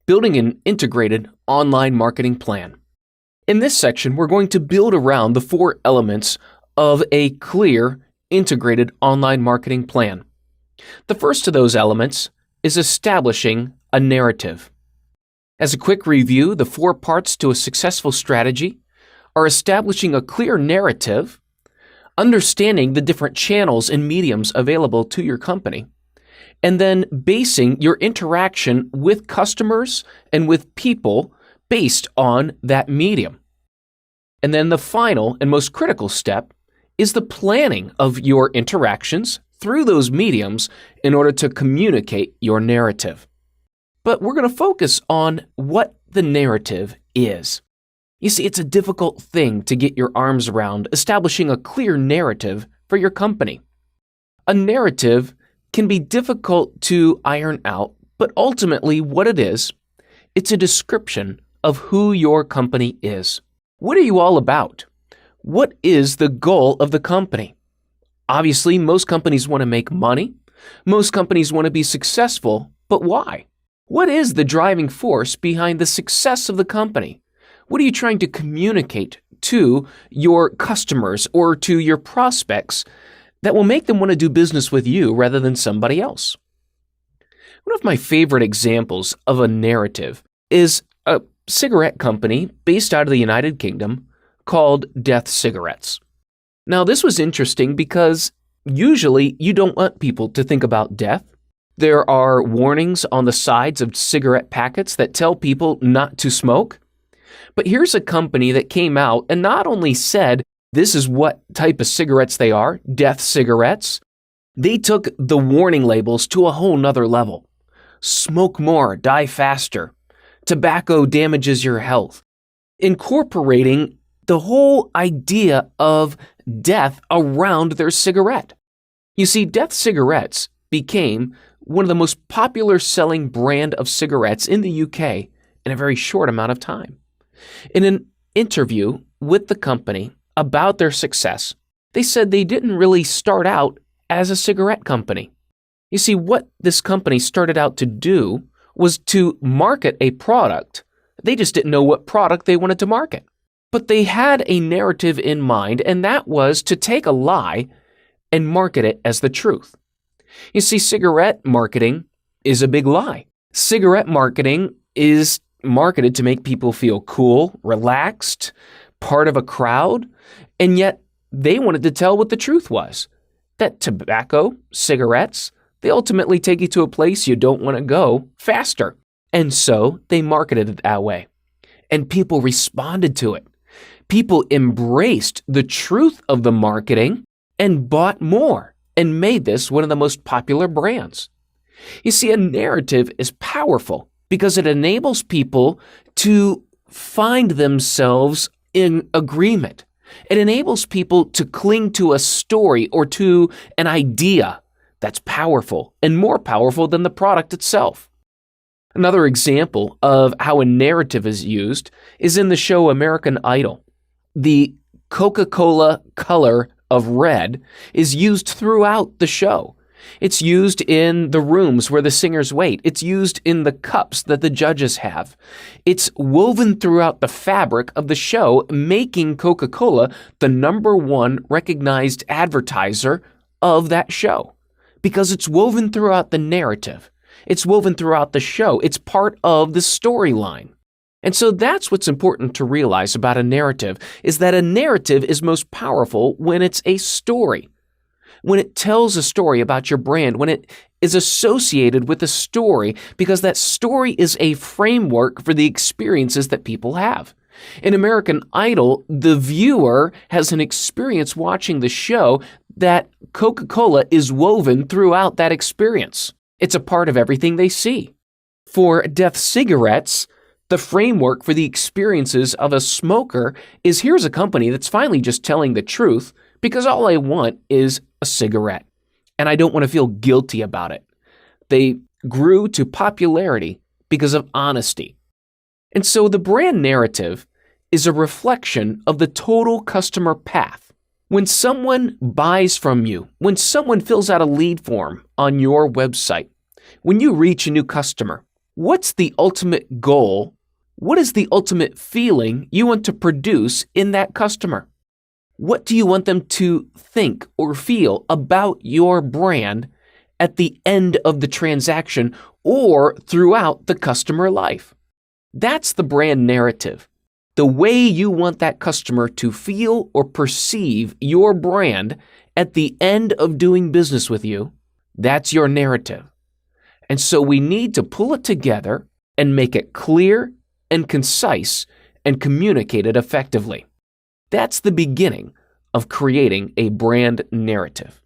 building an integrated online marketing plan. In this section, we're going to build around the 4 elements of a clear, integrated online marketing plan. The first of those elements is establishing a narrative. As a quick review, the 4 parts to a successful strategy are establishing a clear narrative, understanding the different channels and mediums available to your company, and then basing your interaction with customers and with people based on that medium. And then the final and most critical step is the planning of your interactions through those mediums in order to communicate your narrative. But we're going to focus on what the narrative is. You see, it's a difficult thing to get your arms around, establishing a clear narrative for your company. A narrative can be difficult to iron out, but ultimately what it is, it's a description of who your company is. What are you all about? What is the goal of the company? Obviously, most companies want to make money. Most companies want to be successful, but why? What is the driving force behind the success of the company? What are you trying to communicate to your customers or to your prospects that will make them want to do business with you rather than somebody else? One of my favorite examples of a narrative is a cigarette company based out of the United Kingdom called Death Cigarettes. Now, this was interesting because usually you don't want people to think about death. There are warnings on the sides of cigarette packets that tell people not to smoke. But here's a company that came out and not only said this is what type of cigarettes they are, Death Cigarettes, they took the warning labels to a whole nother level. Smoke more, die faster. Tobacco damages your health. Incorporating the whole idea of death around their cigarette. You see, Death Cigarettes became one of the most popular selling brand of cigarettes in the UK in a very short amount of time. In an interview with the company about their success, they said they didn't really start out as a cigarette company. You see, what this company started out to do was to market a product. They just didn't know what product they wanted to market. But they had a narrative in mind, and that was to take a lie and market it as the truth. You see, cigarette marketing is a big lie. Cigarette marketing is marketed to make people feel cool, relaxed, part of a crowd, and yet they wanted to tell what the truth was. That tobacco, cigarettes, they ultimately take you to a place you don't want to go faster. And so they marketed it that way. And people responded to it. People embraced the truth of the marketing and bought more and made this one of the most popular brands. You see, a narrative is powerful because it enables people to find themselves in agreement. It enables people to cling to a story or to an idea that's powerful and more powerful than the product itself. Another example of how a narrative is used is in the show American Idol. The Coca-Cola color of red is used throughout the show. It's used in the rooms where the singers wait. It's used in the cups that the judges have. It's woven throughout the fabric of the show, making Coca-Cola the #1 recognized advertiser of that show because it's woven throughout the narrative. It's woven throughout the show. It's part of the storyline. And so that's what's important to realize about a narrative, is that a narrative is most powerful when it's a story. When it tells a story about your brand, when it is associated with a story, because that story is a framework for the experiences that people have. In American Idol, the viewer has an experience watching the show that Coca-Cola is woven throughout that experience. It's a part of everything they see. For Death Cigarettes, the framework for the experiences of a smoker is here's a company that's finally just telling the truth because all I want is a cigarette, and I don't want to feel guilty about it. They grew to popularity because of honesty. And so the brand narrative is a reflection of the total customer path. When someone buys from you, when someone fills out a lead form on your website, when you reach a new customer, What's the ultimate goal? What is the ultimate feeling you want to produce in that customer? What do you want them to think or feel about your brand at the end of the transaction or throughout the customer life? That's the brand narrative. The way you want that customer to feel or perceive your brand at the end of doing business with you, that's your narrative. And so we need to pull it together and make it clear and concise and communicate it effectively. That's the beginning of creating a brand narrative.